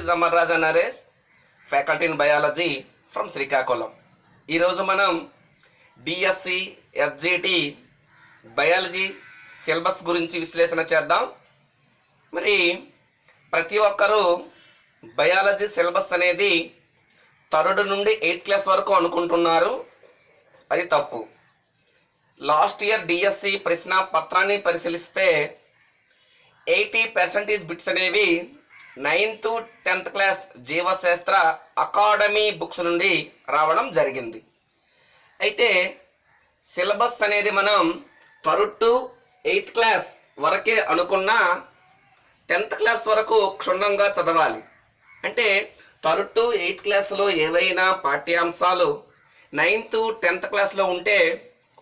is Amar Raja Naresh, faculty in biology from Srikakulam. ఈరోజు మనం DSC SGT biology syllabus గురించి విశ్లేషణ చేద్దాం. మరి ప్రతి ఒక్కరూ బయాలజీ సిలబస్ అనేది 3rd నుండి 8th క్లాస్ వరకు అనుకుంటున్నారు. అది తప్పు. లాస్ట్ ఇయర్ డిఎస్సి ప్రశ్న పత్రాన్ని పరిశీలిస్తే 80% బిట్స్ అనేవి 9th to 10th క్లాస్ జీవశాస్త్ర అకాడమీ బుక్స్ నుండి రావడం జరిగింది. అయితే సిలబస్ అనేది మనం 3rd to 8th క్లాస్ వరకే అనుకున్నా 10th క్లాస్ వరకు క్షుణ్ణంగా చదవాలి. అంటే 3rd to 8th క్లాస్లో ఏవైనా పాఠ్యాంశాలు 9th to 10th క్లాస్లో ఉంటే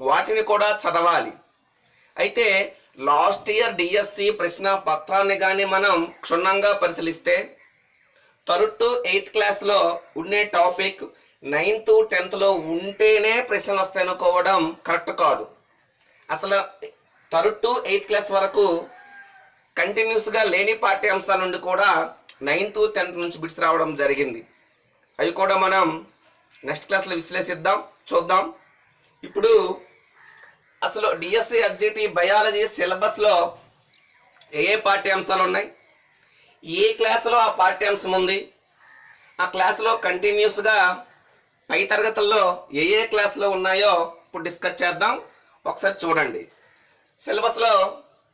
వాటిని కూడా చదవాలి. అయితే లాస్ట్ ఇయర్ డిఎస్సి ప్రశ్న పత్రాన్ని కానీ మనం క్షుణ్ణంగా పరిశీలిస్తే 3rd to 8th క్లాస్లో ఉండే టాపిక్ 9th to 10thలో ఉంటేనే ప్రశ్నలు వస్తాయనుకోవడం కరెక్ట్ కాదు. అసలు 3rd to 8th క్లాస్ వరకు కంటిన్యూస్గా లేని పాఠ్యాంశాల నుండి కూడా 9th to 10th నుంచి బిట్స్ రావడం జరిగింది. అవి కూడా మనం నెక్స్ట్ క్లాస్లో విశ్లేషిద్దాం, చూద్దాం. ఇప్పుడు అసలు డిఎస్సి ఎస్జిటి బయాలజీ సిలబస్లో ఏ పాఠ్యాంశాలు ఉన్నాయి, ఏ క్లాసులో ఆ పాఠ్యాంశం ఉంది, ఆ క్లాసులో కంటిన్యూస్గా పై తరగతుల్లో ఏ క్లాసులో ఉన్నాయో ఇప్పుడు డిస్కస్ చేద్దాం. ఒకసారి చూడండి. సిలబస్లో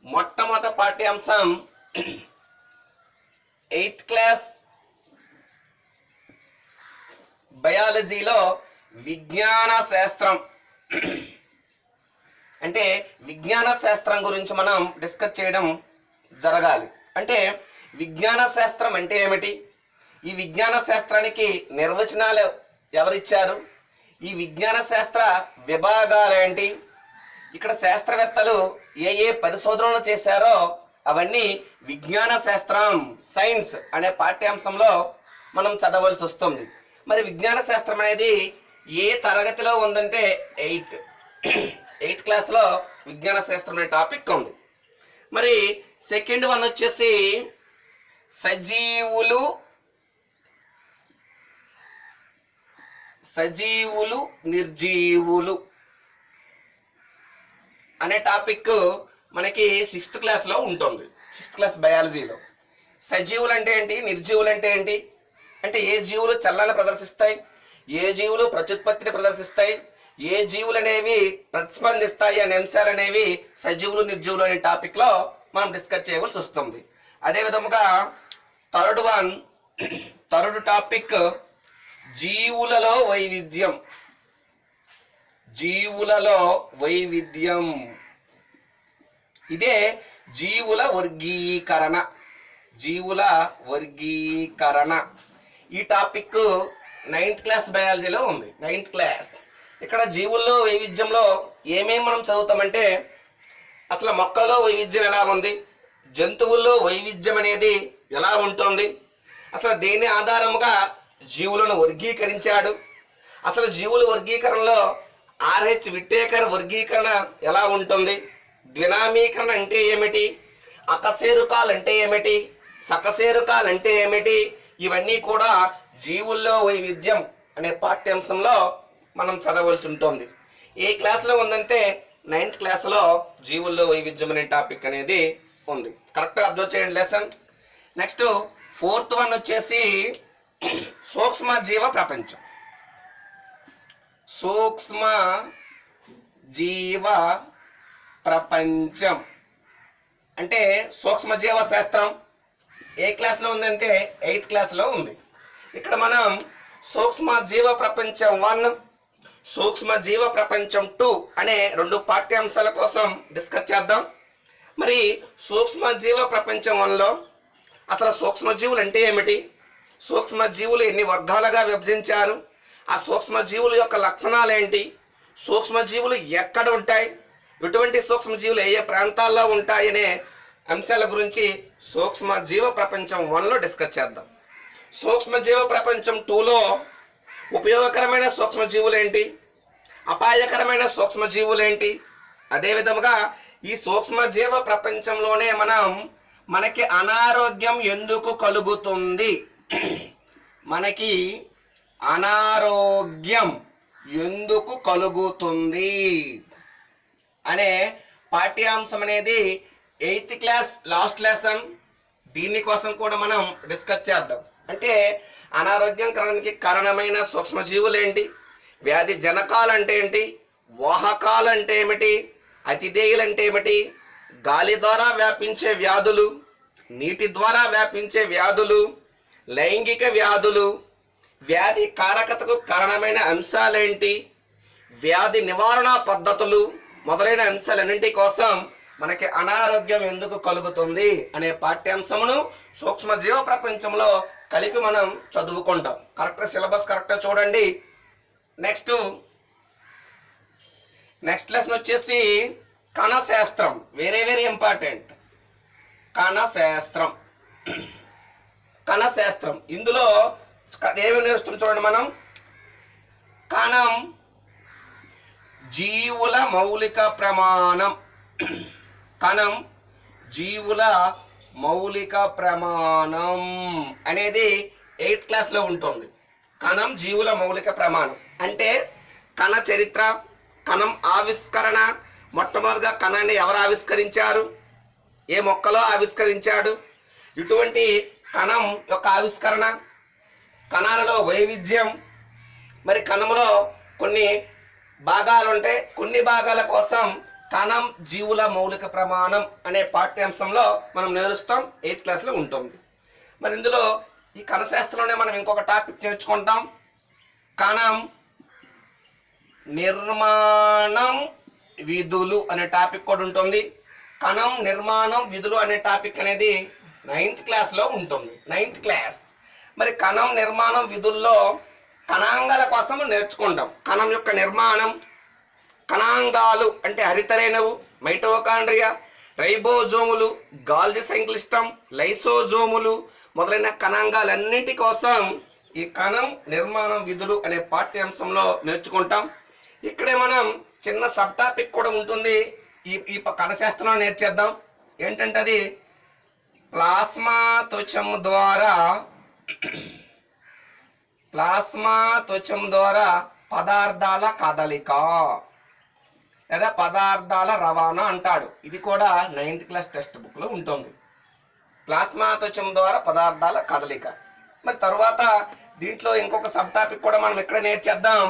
మొట్టమొదటి పాఠ్యాంశం 8th క్లాస్ బయాలజీలో విజ్ఞాన శాస్త్రం. అంటే విజ్ఞాన శాస్త్రం గురించి మనం డిస్కస్ చేయడం జరగాలి. అంటే విజ్ఞాన శాస్త్రం అంటే ఏమిటి, ఈ విజ్ఞాన శాస్త్రానికి నిర్వచనాలు ఎవరిచ్చారు, ఈ విజ్ఞాన శాస్త్ర విభాగాలు ఏంటి, ఇక్కడ శాస్త్రవేత్తలు ఏ పరిశోధనలు చేశారో అవన్నీ విజ్ఞాన శాస్త్రం, సైన్స్ అనే పాఠ్యాంశంలో మనం చదవలసి వస్తుంది. మరి విజ్ఞాన శాస్త్రం అనేది ఏ తరగతిలో ఉందంటే 8th క్లాస్లో విజ్ఞాన శాస్త్రం అనే టాపిక్ ఉంది. మరి సెకండ్ వన్ వచ్చేసి సజీవులు నిర్జీవులు అనే టాపిక్ మనకి 6th క్లాస్లో ఉంటుంది. 6th క్లాస్ బయాలజీలో సజీవులు అంటే ఏంటి, నిర్జీవులు అంటే ఏంటి, అంటే ఏ జీవులు చలనాన్ని ప్రదర్శిస్తాయి, ఏ జీవులు ప్రత్యుత్పత్తిని ప్రదర్శిస్తాయి, ఏ జీవులు అనేవి ప్రతిస్పందిస్తాయి అనే అంశాలు అనేవి సజీవులు నిర్జీవులు అనే టాపిక్లో మనం డిస్కస్ చేయవలసి వస్తుంది. అదే విధముగా థర్డ్ టాపిక్ జీవులలో వైవిధ్యం. జీవులలో వైవిధ్యం ఇదే జీవుల వర్గీకరణ. ఈ టాపిక్ 9th క్లాస్ బయాలజీలో ఉంది. 9th class. ఇక్కడ జీవుల్లో వైవిధ్యంలో ఏమేమి మనం చదువుతామంటే అసలు మొక్కల్లో వైవిధ్యం ఎలా ఉంది, జంతువుల్లో వైవిధ్యం అనేది ఎలా ఉంటుంది, అసలు దేని ఆధారముగా జీవులను వర్గీకరించాడు, అసలు జీవుల వర్గీకరణలో RH విట్టేకర్ వర్గీకరణ ఎలా ఉంటుంది, ద్వినామీకరణ అంటే ఏమిటి, అకశేరుకాలు అంటే ఏమిటి, సకశేరుకాలు అంటే ఏమిటి, ఇవన్నీ కూడా జీవుల్లో వైవిధ్యం అనే పాఠ్యాంశంలో మనం చదవలసి ఉంటుంది. ఏ క్లాస్లో ఉందంటే 9th క్లాస్లో జీవుల్లో వైవిధ్యం అనే టాపిక్ అనేది ఉంది. కరెక్ట్గా అబ్జర్వ్ చేయండి లెసన్. నెక్స్ట్ 4th వన్ వచ్చేసి సూక్ష్మ జీవ ప్రపంచం. సూక్ష్మ జీవ ప్రపంచం అంటే సూక్ష్మ జీవ శాస్త్రం ఏ క్లాస్లో ఉందంటే 8th క్లాస్లో ఉంది. ఇక్కడ మనం సూక్ష్మ జీవ ప్రపంచం 1, సూక్ష్మ జీవ ప్రపంచం 2 అనే 2 పాఠ్యాంశాల కోసం డిస్కస్ చేద్దాం. మరి సూక్ష్మ జీవ ప్రపంచం 1లో అసలు సూక్ష్మజీవులు అంటే ఏమిటి, సూక్ష్మజీవులు ఎన్ని వర్గాలుగా విభజించారు, ఆ సూక్ష్మజీవుల యొక్క లక్షణాలు ఏంటి, సూక్ష్మజీవులు ఎక్కడ ఉంటాయి, ఎటువంటి సూక్ష్మజీవులు ఏ ప్రాంతాల్లో ఉంటాయి అనే అంశాల గురించి సూక్ష్మ జీవ ప్రపంచం 1లో డిస్కస్ చేద్దాం. సూక్ష్మ జీవ ప్రపంచం 2లో ఉపయోగకరమైన సూక్ష్మజీవులు ఏంటి, అపాయకరమైన సూక్ష్మజీవులు ఏంటి, అదేవిధముగా ఈ సూక్ష్మజీవ ప్రపంచంలోనే మనకి అనారోగ్యం ఎందుకు కలుగుతుంది మనకి అనారోగ్యం ఎందుకు కలుగుతుంది అనే పాఠ్యాంశం అనేది 8th క్లాస్ లాస్ట్ లెసన్. దీనికోసం కూడా మనం డిస్కస్ చేద్దాం. అంటే అనారోగ్యం కలగడానికి కారణమైన సూక్ష్మజీవులు ఏంటి, వ్యాధి జనకాలు అంటే ఏంటి, వాహకాలు అంటే ఏమిటి, అతిథేయులు అంటే ఏమిటి, గాలి ద్వారా వ్యాపించే వ్యాధులు, నీటి ద్వారా వ్యాపించే వ్యాధులు, లైంగిక వ్యాధులు, వ్యాధి కారకతకు కారణమైన అంశాలేంటి, వ్యాధి నివారణ పద్ధతులు మొదలైన అంశాలన్నింటి కోసం మనకి అనారోగ్యం ఎందుకు కలుగుతుంది అనే పాఠ్యాంశమును సూక్ష్మజీవ ప్రపంచంలో కలిపి మనం చదువుకుంటాం. కరెక్ట్ సిలబస్ కరెక్ట్గా చూడండి. నెక్స్ట్ లెసన్ వచ్చేసి కణశాస్త్రం. Very important. కణశాస్త్రం ఇందులో ఏమేమి నేర్చుకుని చూడండి. మనం కణం జీవుల మౌలిక ప్రమాణం. కణం జీవుల మౌలిక ప్రమాణం అనేది 8th క్లాస్లో ఉంటుంది. కణం జీవుల మౌలిక ప్రమాణం అంటే కణ చరిత్ర, కణం ఆవిష్కరణ, మొట్టమొదటిగా కణాన్ని ఎవరు ఆవిష్కరించారు, ఏ మొక్కలో ఆవిష్కరించాడు, ఇటువంటి కణం యొక్క ఆవిష్కరణ, కణాలలో వైవిధ్యం, మరి కణంలో కొన్ని భాగాలు ఉంటాయి, కొన్ని భాగాల కోసం కణం జీవుల మౌలిక ప్రమాణం అనే పాఠ్యాంశంలో మనం నేర్చుతాం. 8th క్లాస్లో ఉంటుంది. మరి ఇందులో ఈ కణశాస్త్రంలోనే మనం ఇంకొక టాపిక్ నేర్చుకుంటాం. కణం నిర్మాణం విధులు అనే టాపిక్ కూడా ఉంటుంది. కణం నిర్మాణం విధులు అనే టాపిక్ అనేది 9th క్లాస్లో ఉంటుంది. 9th class. మరి కణం నిర్మాణం విధుల్లో కణాంగాల కోసం నేర్చుకుంటాం. కణం యొక్క నిర్మాణం, కణాంగాలు అంటే హరితరేణువు, మైటోకాండ్రియా, రైబోజోములు, గాల్జీ సంక్లిష్టం, లైసోజోములు మొదలైన కణాంగాలన్నింటి కోసం ఈ కణం నిర్మాణం విధులు అనే పాఠ్యాంశంలో నేర్చుకుంటాం. ఇక్కడే మనం చిన్న సబ్ టాపిక్ కూడా ఉంటుంది. ఈ కణశాస్త్రంలో నేర్చేద్దాం. ఏంటంటే అది ప్లాస్మా త్వచం ద్వారా పదార్థాల కదలిక లేదా పదార్థాల రవాణా అంటాడు. ఇది కూడా 9th క్లాస్ టెక్స్ట్ బుక్ లో ఉంటుంది. ప్లాస్మా త్వచం ద్వారా పదార్థాల కదలిక. మరి తర్వాత దీంట్లో ఇంకొక సబ్ టాపిక్ కూడా మనం ఇక్కడ నేర్చేద్దాం.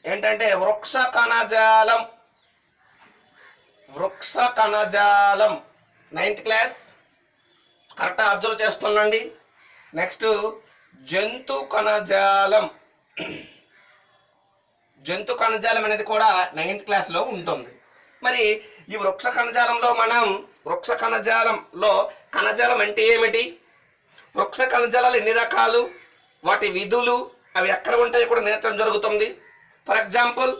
ఏంటంటే వృక్ష కణజాలం 9th క్లాస్ కరెక్ట్ అబ్జర్వ్ చేస్తుండండి. నెక్స్ట్ జంతు కణజాలం అనేది కూడా 9th క్లాస్లో ఉంటుంది. మరి ఈ వృక్ష కణజాలంలో కణజాలం అంటే ఏమిటి, వృక్ష కణజాలాలు ఎన్ని రకాలు, వాటి విధులు అవి ఎక్కడ ఉంటాయో కూడా నేర్చడం జరుగుతుంది. ఫర్ ఎగ్జాంపుల్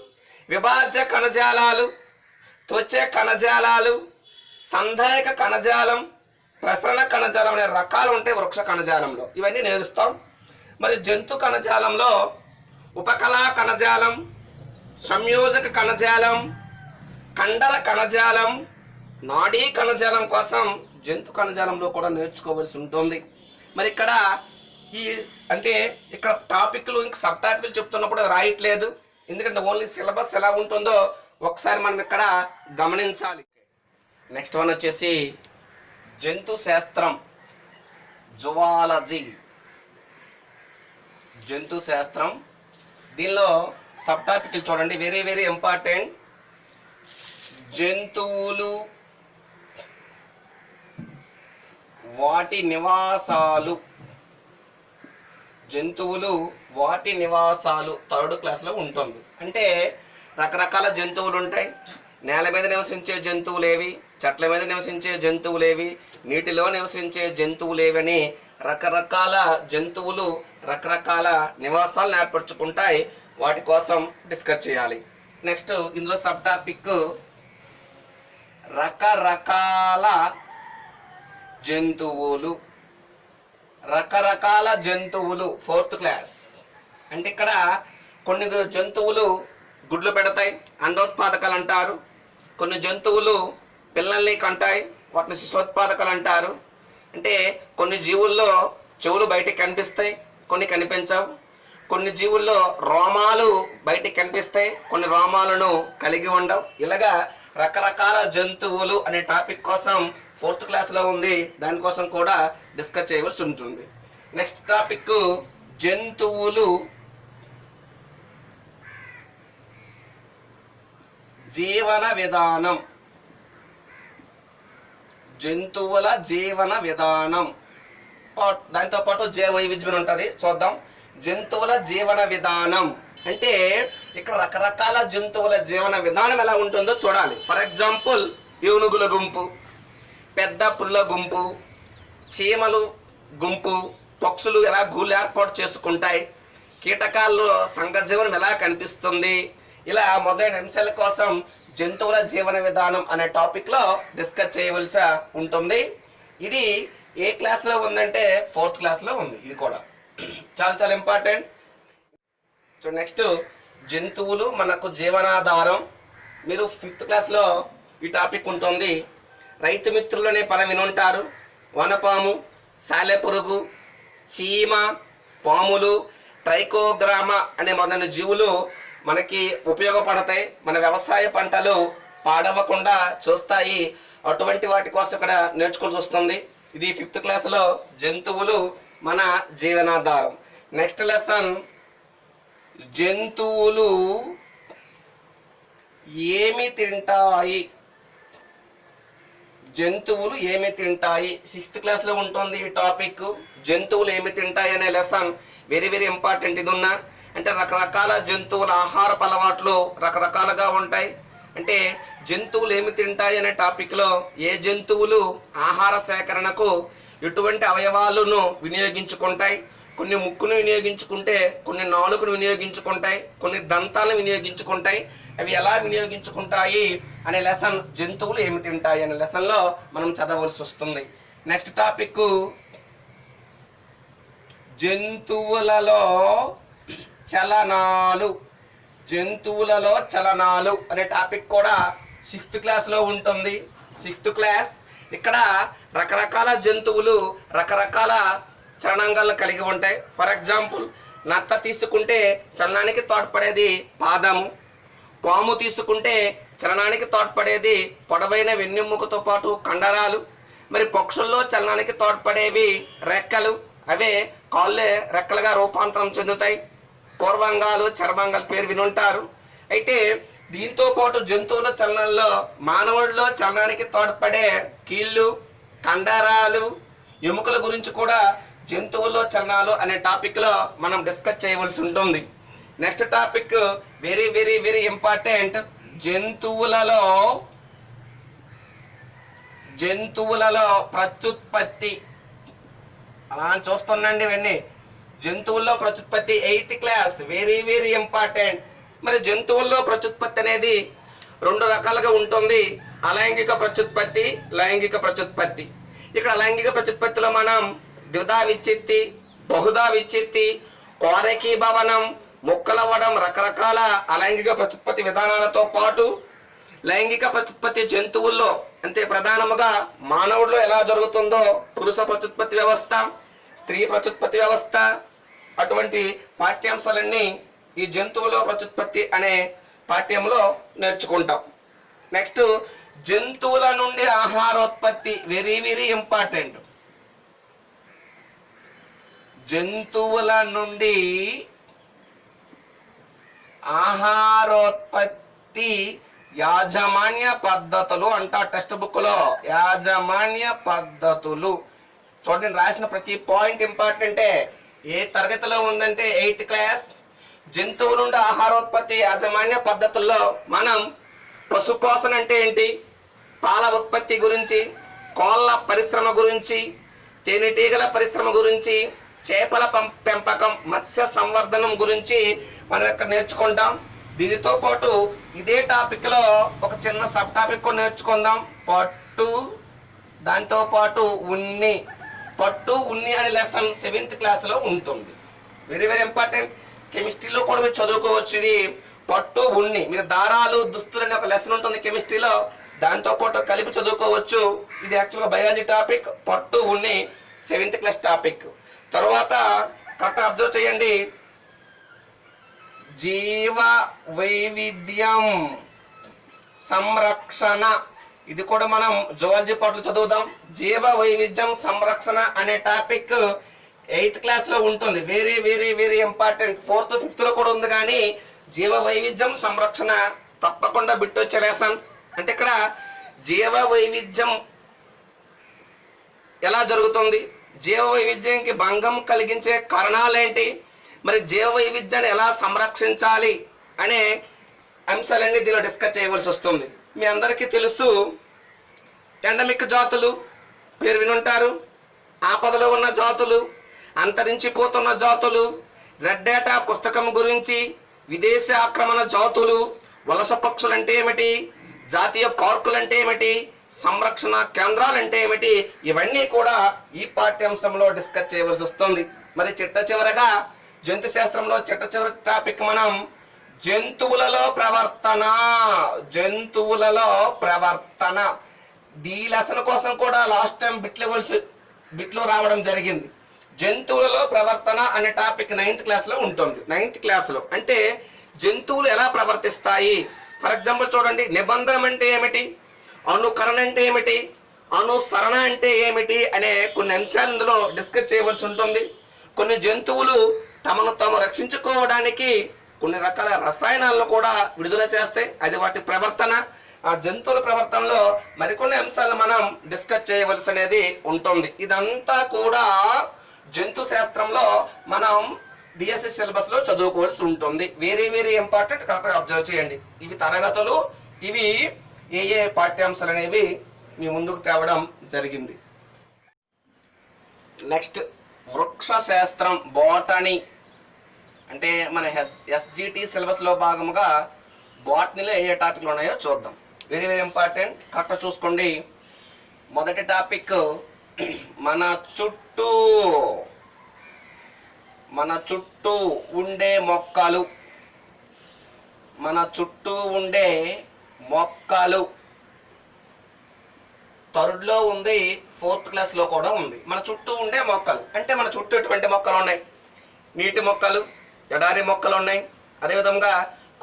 విభాజ్య కణజాలాలు, త్వచ కణజాలాలు, సంధాయక కణజాలం, ప్రసరణ కణజాలం అనే రకాలు ఉంటాయి వృక్ష కణజాలంలో. ఇవన్నీ నేర్చుతాం. మరి జంతు కణజాలంలో ఉపకళా కణజాలం, సంయోజక కణజాలం, కండర కణజాలం, నాడీ కణజాలం కోసం జంతు కణజాలంలో కూడా నేర్చుకోవాల్సి ఉంటుంది. మరి ఇక్కడ ఇక్కడ టాపిక్లు ఇంకా సబ్ టాపిక్లు చెప్తున్నప్పుడు రాయట్లేదు. ఎందుకంటే ఓన్లీ సిలబస్ ఎలా ఉంటుందో ఒకసారి మనం ఇక్కడ గమనించాలి. నెక్స్ట్ వన్ వచ్చేసి జంతు శాస్త్రం, జువాలజీ. జంతు శాస్త్రం దీనిలో సబ్ టాపిక్లు చూడండి, వెరీ ఇంపార్టెంట్. జంతువులు, వాటి నివాసాలు. థర్డ్ క్లాస్లో ఉంటుంది. అంటే రకరకాల జంతువులు ఉంటాయి. నేల మీద నివసించే జంతువులేవి, చెట్ల మీద నివసించే జంతువులేవి, నీటిలో నివసించే జంతువులేవని రకరకాల జంతువులు రకరకాల నివాసాలను ఏర్పరచుకుంటాయి. వాటి కోసం డిస్కస్ చేయాలి. నెక్స్ట్ ఇందులో సబ్ టాపిక్ రకరకాల జంతువులు 4th క్లాస్. అంటే ఇక్కడ కొన్ని జంతువులు గుడ్లు పెడతాయి, అండోత్పాదకాలు అంటారు. కొన్ని జంతువులు పిల్లల్ని కంటాయి, వాటిని శిశోత్పాదకాలు అంటారు. అంటే కొన్ని జీవుల్లో చెవులు బయటికి కనిపిస్తాయి, కొన్ని కనిపించవు. కొన్ని జీవుల్లో రోమాలు బయటికి కనిపిస్తాయి, కొన్ని రోమాలను కలిగి ఉండవు. ఇలాగా రకరకాల జంతువులు అనే టాపిక్ కోసం 4th క్లాస్లో ఉంది, దానికోసం కూడా డిస్కస్ చేయవలసి ఉంటుంది. నెక్స్ట్ టాపిక్ జంతువులు జీవన విధానం. జంతువుల జీవన విధానం, దాంతో పాటు జీవ వైవిధ్యం ఉంటుంది, చూద్దాం. జంతువుల జీవన విధానం అంటే ఇక్కడ రకరకాల జంతువుల జీవన విధానం ఎలా ఉంటుందో చూడాలి. ఫర్ ఎగ్జాంపుల్, ఏనుగుల గుంపు, పెద్ద పుల్ల గుంపు, చీమలు గుంపు, పక్షులు ఎలా గూళ్ళు ఏర్పాటు చేసుకుంటాయి, కీటకాల్లో సంఘజీవనం ఎలా కనిపిస్తుంది, ఇలా మొదలైన అంశాల కోసం జంతువుల జీవన విధానం అనే టాపిక్లో డిస్కస్ చేయవలసి ఉంటుంది. ఇది ఏ క్లాస్లో ఉందంటే 4th క్లాస్లో ఉంది. ఇది కూడా చాలా చాలా ఇంపార్టెంట్. సో నెక్స్ట్, జంతువులు మనకు జీవనాధారం. మీరు 5th క్లాస్లో ఈ టాపిక్ ఉంటుంది. రైతు మిత్రులు అనే పదం వినుంటారు. వనపాము, సాలెపురుగు, చీమ, పాములు, ట్రైకోగ్రామా అనే మొదలైన జీవులు మనకి ఉపయోగపడతాయి. మన వ్యవసాయ పంటలు పాడవకుండా చూస్తాయి. అటువంటి వాటి కోసం ఇక్కడ నేర్చుకోవాల్సి వస్తుంది. ఇది 5th క్లాస్లో జంతువులు మన జీవనాధారం. నెక్స్ట్ లెసన్, జంతువులు ఏమి తింటాయి. జంతువులు ఏమి తింటాయి 6th క్లాస్లో ఉంటుంది ఈ టాపిక్. జంతువులు ఏమి తింటాయి అనే లెసన్ వెరీ వెరీ ఇంపార్టెంట్. ఇది ఉన్నా అంటే రకరకాల జంతువుల ఆహారపు అలవాట్లు రకరకాలుగా ఉంటాయి. అంటే జంతువులు ఏమి తింటాయి అనే టాపిక్లో ఏ జంతువులు ఆహార సేకరణకు ఎటువంటి అవయవాలను వినియోగించుకుంటాయి, కొన్ని ముక్కును వినియోగించుకుంటే, కొన్ని నాలుకను వినియోగించుకుంటాయి, కొన్ని దంతాలను వినియోగించుకుంటాయి. అవి ఎలా వినియోగించుకుంటాయి అనే లెసన్ జంతువులు ఏమి తింటాయి అనే లెసన్లో మనం చదవలసి వస్తుంది. నెక్స్ట్ టాపిక్, జంతువులలో చలనాలు. జంతువులలో చలనాలు అనే టాపిక్ కూడా 6th క్లాస్లో ఉంటుంది. 6th class. ఇక్కడ రకరకాల జంతువులు రకరకాల చలనాంగాలను కలిగి ఉంటాయి. ఫర్ ఎగ్జాంపుల్, నత్త తీసుకుంటే చలనానికి తోడ్పడేది పాదము. పాము తీసుకుంటే చలనానికి తోడ్పడేది పొడవైన వెన్నెముకతో పాటు కండరాలు. మరి పక్షుల్లో చలనానికి తోడ్పడేవి రెక్కలు. అవే కాళ్ళే రెక్కలుగా రూపాంతరం చెందుతాయి. పూర్వాంగాలు, చర్మాంగాలు పేరు వినుంటారు. అయితే దీంతో పాటు జంతువుల చలనంలో మానవుడిలో చలనానికి తోడ్పడే కీళ్ళు, కండరాలు, ఎముకల గురించి కూడా జంతువుల్లో చలనాలు అనే టాపిక్లో మనం డిస్కస్ చేయవలసి ఉంటుంది. Next topic very very very important, జంతువులలో ప్రత్యుత్పత్తి. అలా చూస్తుండండి ఇవన్నీ. జంతువుల్లో ప్రత్యుత్పత్తి 8th class, very very important. మరి జంతువుల్లో ప్రత్యుత్పత్తి అనేది 2 రకాలుగా ఉంటుంది. అలైంగిక ప్రత్యుత్పత్తి, లైంగిక ప్రత్యుత్పత్తి. ఇక్కడ అలైంగిక ప్రత్యుత్పత్తిలో మనం ద్విధా విచ్ఛిత్తి, బహుధా విచ్ఛిత్తి, కోరకీభవనం, ముక్కలవ్వడం, రకరకాల అలైంగిక ప్రత్యుత్పత్తి విధానాలతో పాటు లైంగిక ప్రత్యుత్పత్తి జంతువుల్లో అంటే ప్రధానముగా మానవుడిలో ఎలా జరుగుతుందో పురుష ప్రత్యుత్పత్తి వ్యవస్థ, స్త్రీ ప్రత్యుత్పత్తి వ్యవస్థ, అటువంటి పాఠ్యాంశాలన్నీ ఈ జంతువులో ప్రత్యుత్పత్తి అనే పాఠ్యంలో నేర్చుకుంటాం. నెక్స్ట్, జంతువుల నుండి ఆహారోత్పత్తి వెరీ వెరీ ఇంపార్టెంట్. జంతువుల నుండి ఆహారోత్పత్తి యాజమాన్య పద్ధతులు అంట. టెక్స్ట్ బుక్ లో యాజమాన్య పద్ధతులు చూడండి, రాసిన ప్రతి పాయింట్ ఇంపార్టెంటే. ఏ తరగతిలో ఉందంటే 8th క్లాస్. జంతువుల నుండి ఆహారోత్పత్తి యాజమాన్య పద్ధతుల్లో మనం పశుపోషణ అంటే ఏంటి, పాల ఉత్పత్తి గురించి, కోళ్ళ పరిశ్రమ గురించి, తేనెటీగల పరిశ్రమ గురించి, చేపల పెంపకం, మత్స్య సంవర్ధనం గురించి మనం ఇక్కడ నేర్చుకుంటాం. దీనితో పాటు ఇదే టాపిక్ లో ఒక చిన్న సబ్ టాపిక్ కూడా నేర్చుకుందాం, పట్టు, దాంతో పాటు ఉన్ని. పట్టు ఉన్ని అనే లెసన్ 7th క్లాస్లో ఉంటుంది. Very very important. కెమిస్ట్రీలో కూడా మీరు చదువుకోవచ్చు. ఇది పట్టు ఉన్ని. మీరు దారాలు, దుస్తులు అనే ఒక లెసన్ ఉంటుంది కెమిస్ట్రీలో, దాంతో పాటు కలిపి చదువుకోవచ్చు. ఇది యాక్చువల్గా బయాలజీ టాపిక్. పట్టు ఉన్ని 7th క్లాస్ టాపిక్. తర్వాత కరెక్ట్ అబ్జర్వ్ చేయండి, జీవ వైవిధ్యం సంరక్షణ, ఇది కూడా మనం జువాలజీ పాటలు చదువుదాం. జీవ వైవిధ్యం సంరక్షణ అనే టాపిక్ 8th క్లాస్ లో ఉంటుంది. Very very very important. 4th 5th లో కూడా ఉంది, కానీ జీవ వైవిధ్యం సంరక్షణ తప్పకుండా బిట్టొచ్చే లెసన్. అంటే ఇక్కడ జీవ వైవిధ్యం ఎలా జరుగుతుంది, జీవ వైవిధ్యానికి భంగం కలిగించే కారణాలేంటి, మరి జీవ వైవిధ్యాన్ని ఎలా సంరక్షించాలి అనే అంశాలన్నీ దీనిలో డిస్కస్ చేయవలసి వస్తుంది. మీ అందరికీ తెలుసు, ఎండమిక్ జాతులు పేరు వినుంటారు, ఆపదలో ఉన్న జాతులు, అంతరించిపోతున్న జాతులు, రెడ్ డేటా పుస్తకం గురించి, విదేశీ ఆక్రమణ జాతులు, వలస పక్షులు అంటే ఏమిటి, జాతీయ పార్కులు అంటే ఏమిటి, సంరక్షణ కేంద్రాలు అంటే ఏమిటి, ఇవన్నీ కూడా ఈ పాఠ్యాంశంలో డిస్కస్ చేయవలసి వస్తుంది. మరి చిట్ట చివరగా జంతు శాస్త్రంలో చిట్ట చివరి టాపిక్ మనం జంతువులలో ప్రవర్తన. జంతువులలో ప్రవర్తన ఈ లెసన్ కోసం కూడా లాస్ట్ టైం బిట్లో రావడం జరిగింది. జంతువులలో ప్రవర్తన అనే టాపిక్ 9th క్లాస్ లో ఉంటుంది. 9th క్లాస్ లో అంటే జంతువులు ఎలా ప్రవర్తిస్తాయి. ఫర్ ఎగ్జాంపుల్ చూడండి, నిబంధన అంటే ఏమిటి, అనుకరణ అంటే ఏమిటి, అనుసరణ అంటే ఏమిటి అనే కొన్ని అంశాలు ఇందులో డిస్కస్ చేయవలసి ఉంటుంది. కొన్ని జంతువులు తమను తాము రక్షించుకోవడానికి కొన్ని రకాల రసాయనాలను కూడా విడుదల చేస్తాయి, అది వాటి ప్రవర్తన. ఆ జంతువుల ప్రవర్తనలో మరికొన్ని అంశాలను మనం డిస్కస్ చేయవలసి అనేది ఉంటుంది. ఇదంతా కూడా జంతు శాస్త్రంలో మనం డిఎస్సి సిలబస్ లో చదువుకోవాల్సి ఉంటుంది. వెరీ వెరీ ఇంపార్టెంట్, కరెక్ట్గా అబ్జర్వ్ చేయండి. ఇవి తరగతులు, ఇవి ఏ ఏ పాఠ్యాంశాలు అనేవి మీ ముందుకు తేవడం జరిగింది. నెక్స్ట్ వృక్ష శాస్త్రం, బోటనీ. అంటే మన ఎస్జిటి సిలబస్ లో భాగంగా బోటనీలో ఏ ఏ టాపిక్లు ఉన్నాయో చూద్దాం. వెరీ వెరీ ఇంపార్టెంట్, కరెక్ట్గా చూసుకోండి. మొదటి టాపిక్ మన చుట్టూ ఉండే మొక్కలు. మన చుట్టూ ఉండే మొక్కలు థర్డ్ లో ఉంది, 4th క్లాస్ లో కూడా ఉంది. మన చుట్టూ ఉండే మొక్కలు అంటే మన చుట్టూ ఎటువంటి మొక్కలు ఉన్నాయి, నీటి మొక్కలు, ఎడారి మొక్కలు ఉన్నాయి. అదేవిధంగా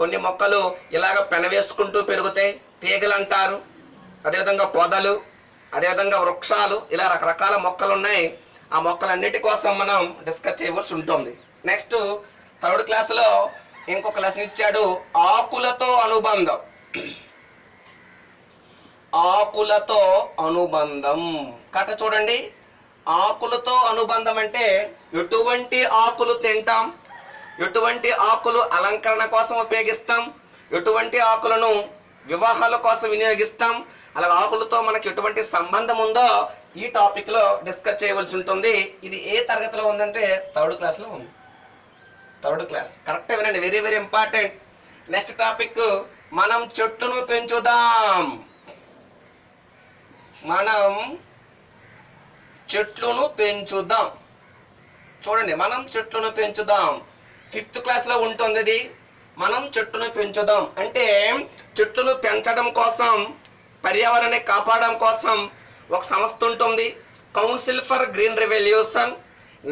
కొన్ని మొక్కలు ఇలాగ పెనవేసుకుంటూ పెరుగుతాయి, తీగలు అంటారు. అదేవిధంగా పొదలు, అదేవిధంగా వృక్షాలు, ఇలా రకరకాల మొక్కలు ఉన్నాయి. ఆ మొక్కలన్నిటి కోసం మనం డిస్కస్ చేయవలసి ఉంటుంది. నెక్స్ట్ 3rd క్లాసులో ఇంకొక లెసన్ ఇచ్చాడు, ఆకులతో అనుబంధం. ఆకులతో అనుబంధం కట చూడండి. ఆకులతో అనుబంధం అంటే ఎటువంటి ఆకులు తింటాం, ఎటువంటి ఆకులు అలంకరణ కోసం ఉపయోగిస్తాం, ఎటువంటి ఆకులను వివాహాల కోసం వినియోగిస్తాం, అలా ఆకులతో మనకి ఎటువంటి సంబంధం ఉందో ఈ టాపిక్ లో డిస్కస్ చేయవలసి ఉంటుంది. ఇది ఏ తరగతిలో ఉందంటే 3rd క్లాస్ లో ఉంది. 3rd క్లాస్, కరెక్ట్ వినండి, very very important. Next topic మనం చెట్టును పెంచుదాం. మనం చెట్లను పెంచుదాం. చూడండి, మనం చెట్లను పెంచుదాం 5th క్లాస్ లో ఉంటుంది. ఇది మనం చెట్టును పెంచుదాం అంటే చెట్లను పెంచడం కోసం, పర్యావరణాన్ని కాపాడడం కోసం ఒక సంస్థ ఉంటుంది, council for green revolution,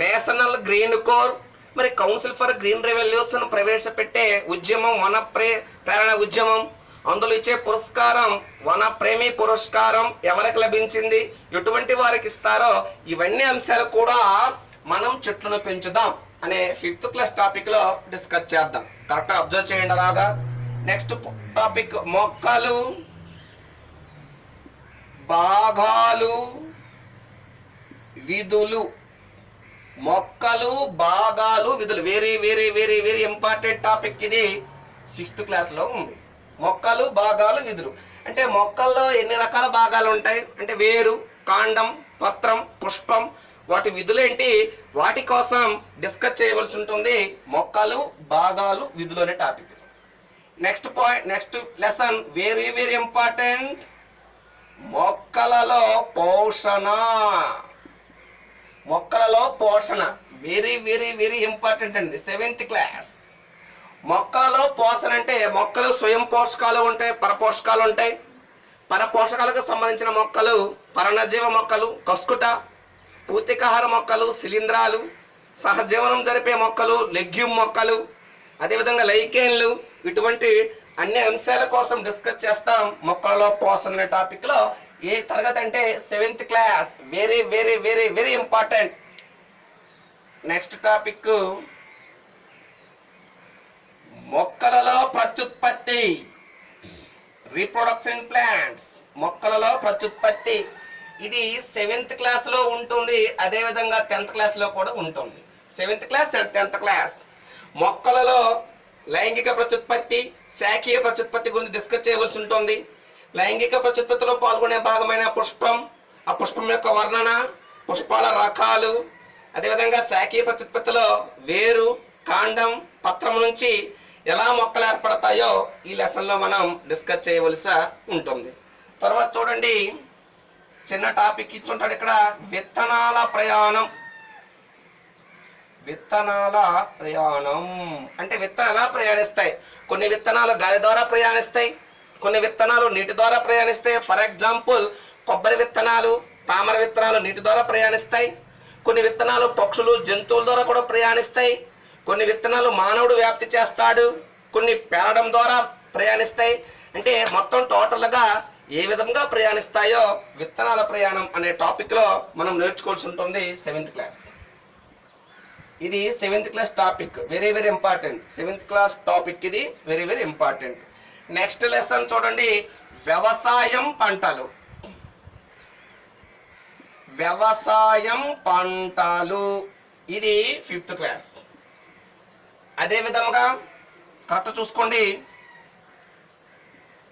national green core. మరి కౌన్సిల్ ఫర్ గ్రీన్ రెవల్యూషన్ ప్రవేశపెట్టే ఉద్యమం వన ప్రేరణ ఉద్యమం. అందులో ఇచ్చే పురస్కారం వన ప్రేమి పురస్కారం ఎవరికి లభించింది, ఎటువంటి వారికి ఇస్తారో, ఇవన్నీ అంశాలు కూడా మనం చెట్లను పెంచుదాం అనే 5th క్లాస్ టాపిక్ లో డిస్కస్ చేద్దాం. కరెక్ట్ అబ్జర్వ్ చేయండి అలాగా. నెక్స్ట్ టాపిక్ మొక్కలు, భాగాలు, విధులు. మొక్కలు, భాగాలు, విధులు very very very very important topic. ఇది 6th క్లాస్ లో ఉంది. మొక్కలు, భాగాలు, విధులు అంటే మొక్కల్లో ఎన్ని రకాల భాగాలు ఉంటాయి అంటే వేరు, కాండం, పత్రం, పుష్పం, వాటి విధులేంటి, వాటి కోసం డిస్కస్ చేయవలసి ఉంటుంది. మొక్కలు, భాగాలు, విధులు అనే topic. Next point, next lesson very very important, మొక్కలలో పోషణ. మొక్కలలో పోషణ వెరీ వెరీ వెరీ ఇంపార్టెంట్ అండి, 7th క్లాస్. మొక్కలలో పోషణ అంటే మొక్కలు స్వయం పోషకాలు ఉంటాయి, పరపోషకాలు ఉంటాయి. పరపోషకాలకు సంబంధించిన మొక్కలు పర్ణజీవ మొక్కలు, కస్కుట, పూతికాహార మొక్కలు, శిలీంధ్రాలు, సహజీవనం జరిపే మొక్కలు, లెగ్యూమ్ మొక్కలు, అదేవిధంగా లైకేన్లు, ఇటువంటి అన్ని అంశాల కోసం డిస్కస్ చేస్తాం మొక్కలలో పోషణ అనే టాపిక్లో. ఏ తరగతి అంటే 7th class. Very very very very important. Next topic మొక్కలలో ప్రత్యుత్పత్తి, రీప్రొడక్షన్ ప్లాంట్స్. మొక్కలలో ప్రత్యుత్పత్తి ఇది 7th క్లాస్లో ఉంటుంది, అదేవిధంగా 10th క్లాస్లో కూడా ఉంటుంది. 7th class and 10th class. మొక్కలలో లైంగిక ప్రత్యుత్పత్తి, శాఖీయ ప్రత్యుత్పత్తి గురించి డిస్కస్ చేయవలసి ఉంటుంది. లైంగిక ప్రత్యుత్పత్తిలో పాల్గొనే భాగమైన పుష్పం, ఆ పుష్పం యొక్క వర్ణన, పుష్పాల రకాలు, అదేవిధంగా శాఖీయ ప్రత్యుత్పత్తిలో వేరు, కాండం, పత్రం నుంచి ఎలా మొక్కలు ఏర్పడతాయో ఈ లెసన్లో మనం డిస్కస్ చేయవలసి ఉంటుంది. తర్వాత చూడండి, చిన్న టాపిక్ ఇచ్చుంటాడు ఇక్కడ, విత్తనాల ప్రయాణం. విత్తనాల ప్రయాణం అంటే విత్తనాలు ఎలా ప్రయాణిస్తాయి? కొన్ని విత్తనాలు గాలి ద్వారా ప్రయాణిస్తాయి, కొన్ని విత్తనాలు నీటి ద్వారా ప్రయాణిస్తాయి. ఫర్ ఎగ్జాంపుల్, కొబ్బరి విత్తనాలు, తామర విత్తనాలు నీటి ద్వారా ప్రయాణిస్తాయి. కొన్ని విత్తనాలు పక్షులు, జంతువుల ద్వారా కూడా ప్రయాణిస్తాయి. కొన్ని విత్తనాలు మానవుడు వ్యాప్తి చేస్తాడు, కొన్ని పేలడం ద్వారా ప్రయాణిస్తాయి. అంటే మొత్తం టోటల్గా ఏ విధంగా ప్రయాణిస్తాయో విత్తనాల ప్రయాణం అనే టాపిక్లో మనం నేర్చుకోవాల్సి ఉంటుంది 7th క్లాస్. ఇది 7th class topic, very very important. 7th class topic ఇది very very important. Next lesson చూడండి, వ్యవసాయం పంటలు. వ్యవసాయం పంటలు ఇది 5th క్లాస్. అదే విధంగా కరెక్ట్ చూసుకోండి,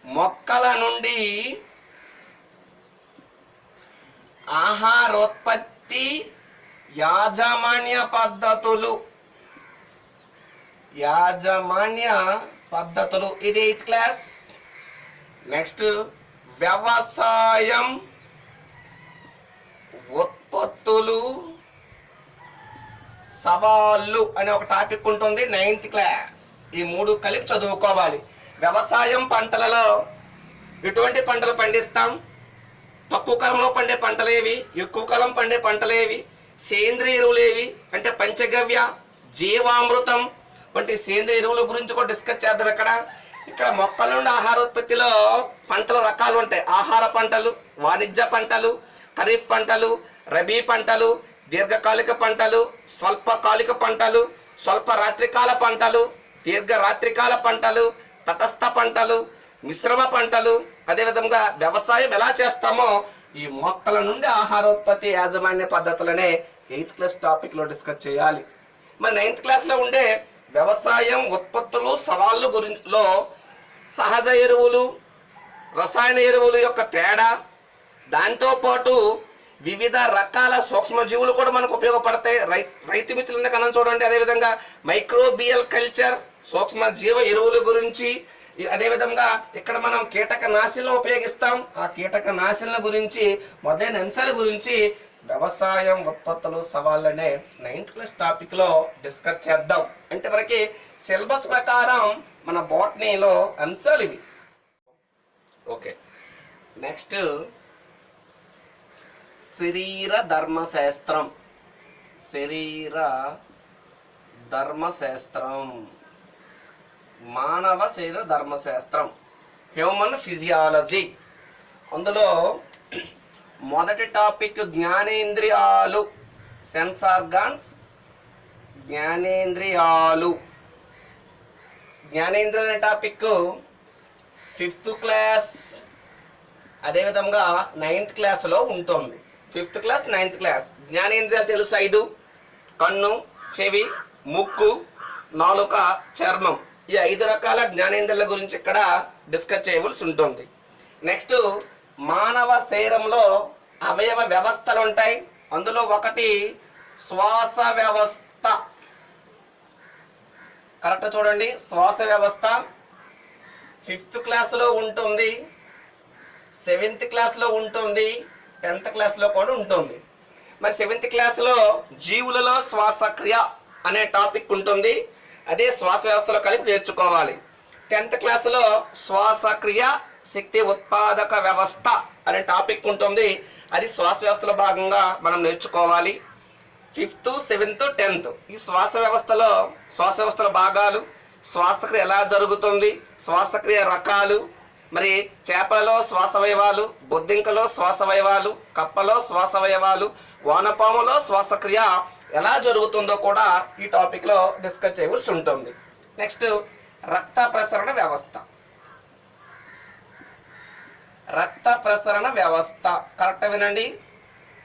మొక్కల నుండి ఆహారోత్పత్తి యాజమాన్య పద్ధతులు. యాజమాన్య పద్ధతులు ఇది 8th క్లాస్. నెక్స్ట్ వ్యవసాయం ఉత్పత్తులు సవాళ్ళు అనే ఒక టాపిక్ ఉంటుంది 9th క్లాస్. ఈ మూడు కలిపి చదువుకోవాలి. వ్యవసాయం పంటలలో ఎటువంటి పంటలు పండిస్తాం, తక్కువ కాలంలో పండే పంటలేవి, ఎక్కువ కాలం పండే పంటలేవి, సేంద్రియ ఎరువులు ఏవి అంటే పంచగవ్య, జీవామృతం వంటి సేంద్రియ ఎరువుల గురించి కూడా డిస్కస్ చేద్దాం. ఇక్కడ మొక్కల నుండి ఆహారోత్పత్తిలో పంటల రకాలు ఉంటాయి. ఆహార పంటలు, వాణిజ్య పంటలు, ఖరీఫ్ పంటలు, రబీ పంటలు, దీర్ఘకాలిక పంటలు, స్వల్పకాలిక పంటలు, స్వల్ప రాత్రికాల పంటలు, దీర్ఘ రాత్రికాల పంటలు, తటస్థ పంటలు, మిశ్రమ పంటలు. అదేవిధంగా వ్యవసాయం ఎలా చేస్తామో ఈ మొక్కల నుండి ఆహారోత్పత్తి యాజమాన్య పద్ధతులనే 8th క్లాస్ టాపిక్లో డిస్కస్ చేయాలి. మరి 9th క్లాస్లో ఉండే వ్యవసాయం ఉత్పత్తులు సవాళ్ళు గురిలో సహజ ఎరువులు, రసాయన ఎరువులు యొక్క తేడా, దాంతోపాటు వివిధ రకాల సూక్ష్మజీవులు కూడా మనకు ఉపయోగపడతాయి. రైతు మిత్రుల కన్నా చూడండి. అదేవిధంగా మైక్రోబియల్ కల్చర్, సూక్ష్మజీవ ఎరువుల గురించి, అదేవిధంగా ఇక్కడ మనం కీటక నాశనలు ఉపయోగిస్తాం, ఆ కీటక నాశనల గురించి మొదలైన అంశాల గురించి వ్యవసాయం ఉత్పత్తులు సవాళ్ళనే 9th క్లాస్ టాపిక్లో డిస్కస్ చేద్దాం. అంటే మనకి సిలబస్ ప్రకారం మన బోటనీలో అంశాలు ఇవి. ఓకే, నెక్స్ట్ శరీర ధర్మశాస్త్రం. శరీర ధర్మశాస్త్రం, మానవ శరీర ధర్మశాస్త్రం, హ్యూమన్ ఫిజియాలజీ. అందులో మొదటి టాపిక్ జ్ఞానేంద్రియాలు, సెన్స్ ఆర్గాన్స్. జ్ఞానేంద్రియాలు, జ్ఞానేంద్రియాలు అనే టాపిక్ 5th క్లాస్, అదేవిధంగా 9th క్లాస్లో ఉంటుంది. 5th class, 9th class. జ్ఞానేంద్రియాలు తెలుసు 5: కన్ను, చెవి, ముక్కు, నాలుక, చర్మం. ఈ 5 రకాల జ్ఞానేంద్రియాల గురించి ఇక్కడ డిస్కస్ చేయవలసి ఉంటుంది. నెక్స్ట్ మానవ శరీరంలో అవయవ వ్యవస్థలు ఉంటాయి. అందులో ఒకటి శ్వాస వ్యవస్థ. కరెక్ట్ చూడండి, శ్వాస వ్యవస్థ 5th క్లాస్లో ఉంటుంది, 7th క్లాస్లో ఉంటుంది, 10th క్లాస్లో కూడా ఉంటుంది. మరి 7th క్లాస్లో జీవులలో శ్వాసక్రియ అనే టాపిక్ ఉంటుంది. అదే శ్వాస వ్యవస్థలో కలిపి నేర్చుకోవాలి. 10th క్లాస్లో శ్వాసక్రియ శక్తి ఉత్పాదక వ్యవస్థ అనే టాపిక్ ఉంటుంది. అది శ్వాస వ్యవస్థలో భాగంగా మనం నేర్చుకోవాలి. 5th 7th 10th ఈ శ్వాస వ్యవస్థలో భాగాలు, శ్వాసక్రియ ఎలా జరుగుతుంది, శ్వాసక్రియ రకాలు, మరి చేపలలో శ్వాసవయవాలు, బొద్దింకలో శ్వాసవయవాలు, కప్పలో శ్వాసవయవాలు, వానపాములో శ్వాసక్రియ ఎలా జరుగుతుందో కూడా ఈ టాపిక్లో డిస్కస్ చేయవలసి ఉంటుంది. నెక్స్ట్ రక్త ప్రసరణ వ్యవస్థ. రక్త ప్రసరణ వ్యవస్థ కరెక్ట్ వినండి.